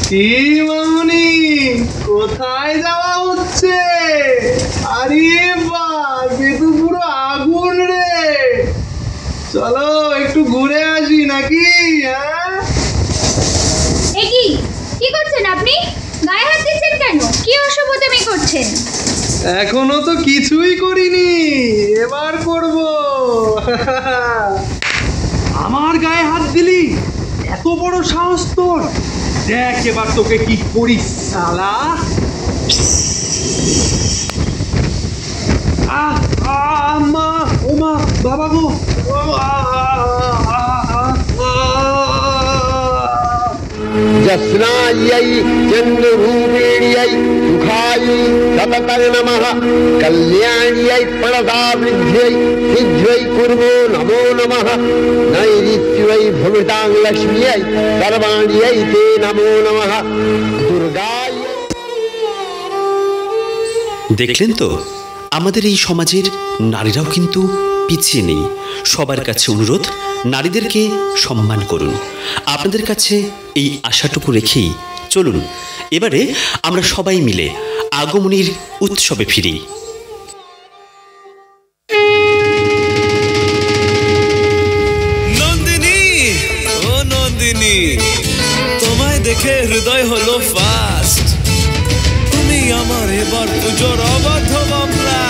কি মামুনি, কোথায় যাওয়া হচ্ছে? আরে বাস, এ তো পুরো আগুন রে। চলো একটু ঘুরে আসি নাকি? কি করছেন আপনি? গায়ে হাত দিচ্ছেন কেন? কি অসভ্যতামি করছেন? এখনো তো কিছুই করিনি, এবার করব। আমার গায়ে হাত দিলি? এত বড় সাহস তোর! দেখ এবার তোকে কি করিস শালা। মা, ও মা, বাবা গো! जस्नायै चन्द्ररूपिण्यै सुखायै सततं नमः कल्याण्यै प्रणतावृद्ध्यै सिद्ध्यै कुर्वो नमो नमः नैऋत्यै भवितां लक्ष्म्यै सर्वाण्यै ते नमो नमः दुर्गायै। দেখলেন তো, আমাদের এই সমাজের নারীরাও কিন্তু পিছিয়ে নেই। সবার কাছে অনুরোধ, নারীদেরকে সম্মান করুন। আপনাদের কাছে এই আশাটুকু রেখেই চলুন এবারে আমরা সবাই মিলে আগমনীর উৎসবে ফিরি। নন্দিনী, ও নন্দিনী, তোমায় দেখে হৃদয় হলো ফাস্ট। তুমি আমার এবার পুজোর অবাধ্য মামলা।